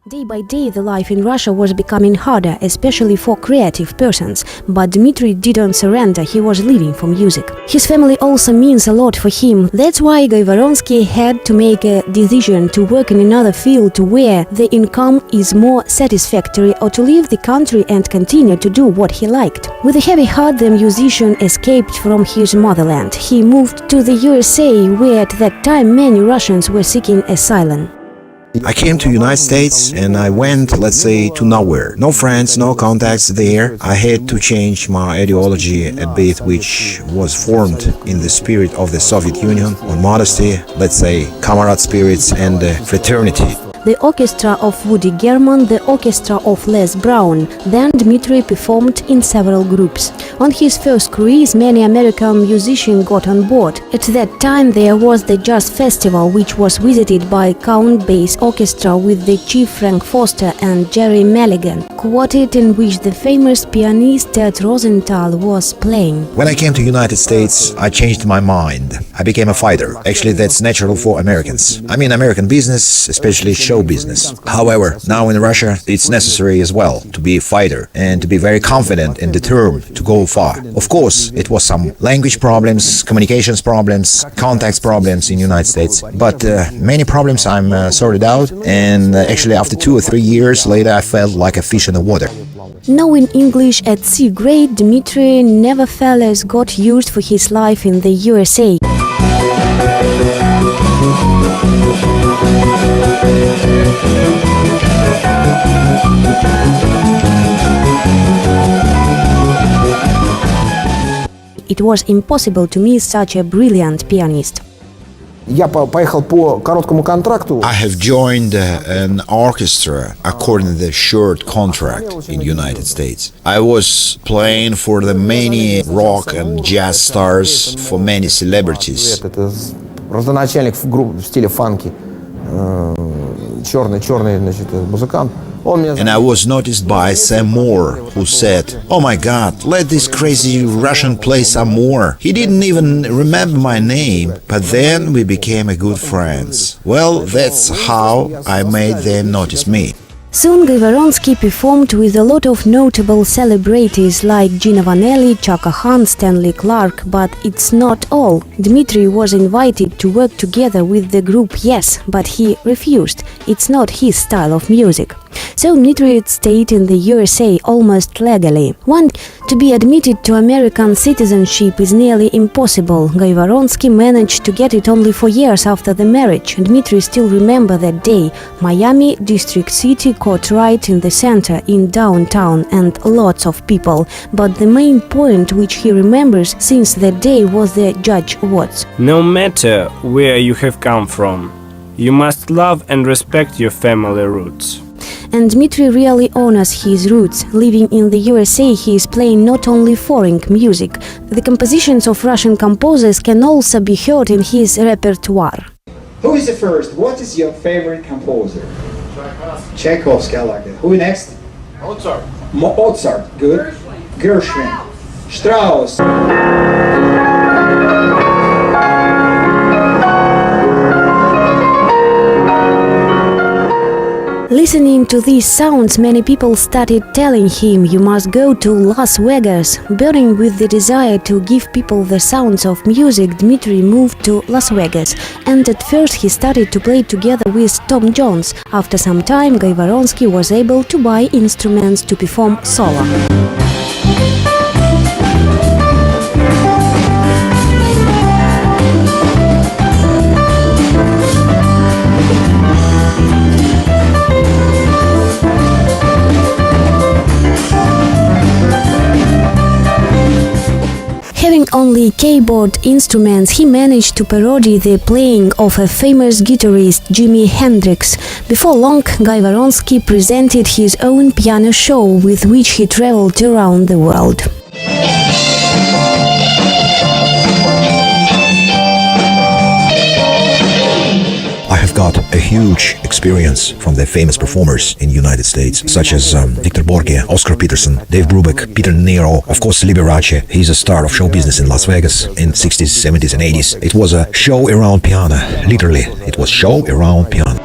Day by day, the life in Russia was becoming harder, especially for creative persons, but Dmitri didn't surrender, he was living for music. His family also means a lot for him. That's why GUYvoronski had to make a decision to work in another field where the income is more satisfactory, or to leave the country and continue to do what he liked. With a heavy heart, the musician escaped from his motherland. He moved to the USA, where at that time many Russians were seeking asylum. I came to United States and I went, let's say, to nowhere. No friends, no contacts there. I had to change my ideology a bit, which was formed in the spirit of the Soviet Union, on modesty, let's say, comrade spirits and fraternity. The orchestra of Woody Herman, the orchestra of Les Brown. Then Dmitri performed in several groups. On his first cruise, many American musicians got on board. At that time there was the Jazz Festival, which was visited by Count Bass Orchestra with the chief Frank Foster and Jerry Mulligan, quartet in which the famous pianist Ted Rosenthal was playing. When I came to United States, I changed my mind. I became a fighter. Actually, that's natural for Americans. I mean, American business, especially show business. However, now in Russia, it's necessary as well to be a fighter and to be very confident and determined to go far. Of course, it was some language problems, communications problems, contacts problems in the United States, but many problems I'm sorted out, and actually after 2 or 3 years later, I felt like a fish in the water. Knowing English at sea grade, Dmitri nevertheless got used for his life in the USA. It was impossible to miss such a brilliant pianist. I have joined an orchestra according to the short contract in the United States. I was playing for the many rock and jazz stars, for many celebrities. Родоначальник в стиле фанки, черный, значит, музыкант. And I was noticed by Sam Moore, who said, "Oh my God, let this crazy Russian play some more." He didn't even remember my name, but then we became a good friends. Well, that's how I made them notice me. Soon GUYvoronski performed with a lot of notable celebrities like Gina Vanelli, Chaka Khan, Stanley Clarke, but it's not all. Dmitri was invited to work together with the group Yes, but he refused. It's not his style of music. So Dmitri stayed in the USA almost legally. To be admitted to American citizenship is nearly impossible. GUYvoronski managed to get it only 4 years after the marriage. Dmitri still remembers that day. Miami, District City, caught right in the center, in downtown, and lots of people. But the main point which he remembers since that day was the judge words. No matter where you have come from, you must love and respect your family roots. And Dmitri really honors his roots. Living in the USA, he is playing not only foreign music. The compositions of Russian composers can also be heard in his repertoire. Who is the first? What is your favorite composer? Tchaikovsky, I like it. Who next? Mozart. Mozart, good. Gershwin. Strauss. Listening to these sounds, many people started telling him, "You must go to Las Vegas." Burning with the desire to give people the sounds of music, Dmitri moved to Las Vegas, and at first he started to play together with Tom Jones. After some time, GUYvoronski was able to buy instruments to perform solo. Having only keyboard instruments, he managed to parody the playing of a famous guitarist, Jimi Hendrix. Before long, GUYvoronski presented his own piano show with which he traveled around the world. I have got a huge experience from the famous performers in the United States, such as Victor Borge, Oscar Peterson, Dave Brubeck, Peter Nero, of course Liberace. He's a star of show business in Las Vegas in 60s, 70s and 80s. It was a show around piano. Literally, it was show around piano.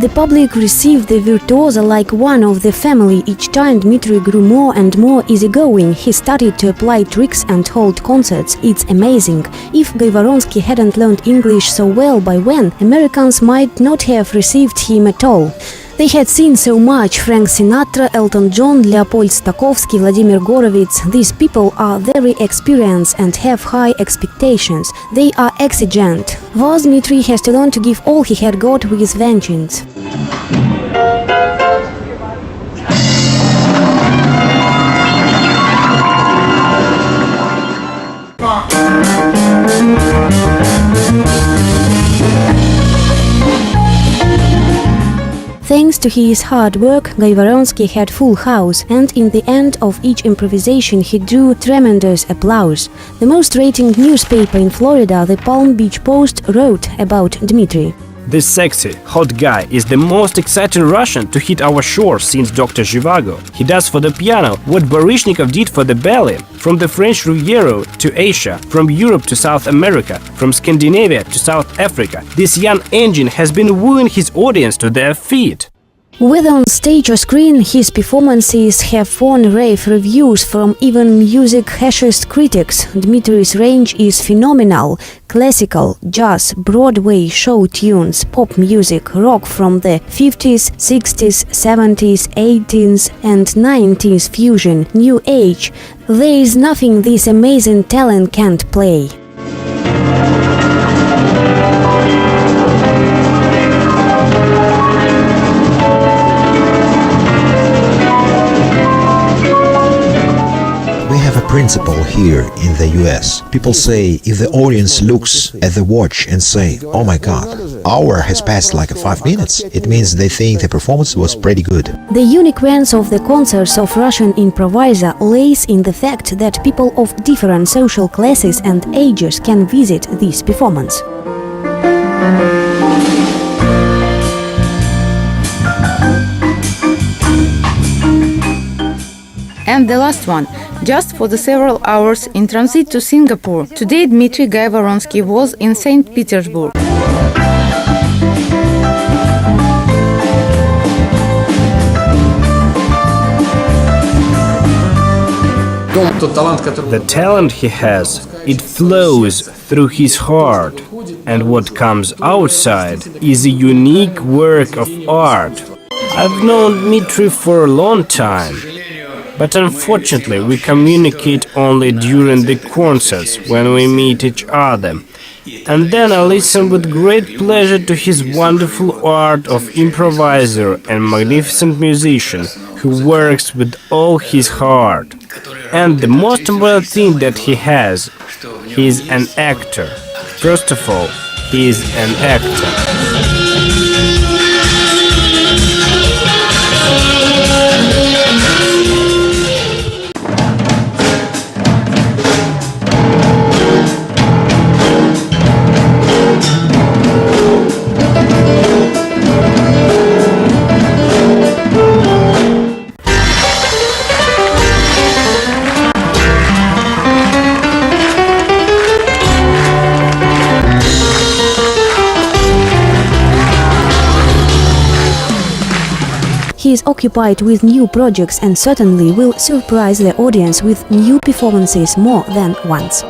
The public received the virtuoso like one of the family. Each time Dmitri grew more and more easygoing. He started to apply tricks and hold concerts. It's amazing. If GUYvoronski hadn't learned English so well by then, Americans might not have received him at all. They had seen so much: Frank Sinatra, Elton John, Leopold Stokowski, Vladimir Gorovitz. These people are very experienced and have high expectations. They are exigent. Thus, Dmitri has to learn to give all he had got with vengeance. Thanks to his hard work, GUYvoronski had full house, and in the end of each improvisation he drew tremendous applause. The most rated newspaper in Florida, the Palm Beach Post, wrote about Dmitri. This sexy, hot guy is the most exciting Russian to hit our shores since Dr. Zhivago. He does for the piano what Baryshnikov did for the ballet. From the French Riviera to Asia, from Europe to South America, from Scandinavia to South Africa, this young engine has been wooing his audience to their feet. Whether on stage or screen, his performances have won rave reviews from even music-harshest critics. Dmitri's range is phenomenal. Classical, jazz, Broadway show tunes, pop music, rock from the 50s, 60s, 70s, 80s and 90s fusion, new age. There is nothing this amazing talent can't play. Principle here in the US. People say if the audience looks at the watch and say, "Oh my God, hour has passed like 5 minutes," it means they think the performance was pretty good. The unique ones of the concerts of Russian improviser lays in the fact that people of different social classes and ages can visit this performance. And the last one, just for the several hours in transit to Singapore. Today Dmitri GUYvoronski was in St. Petersburg. The talent he has, it flows through his heart, and what comes outside is a unique work of art. I've known Dmitri for a long time, but unfortunately we communicate only during the concerts when we meet each other. And then I listen with great pleasure to his wonderful art of improviser and magnificent musician who works with all his heart. And the most important thing that he has, he is an actor. First of all, he is an actor. He is occupied with new projects and certainly will surprise the audience with new performances more than once.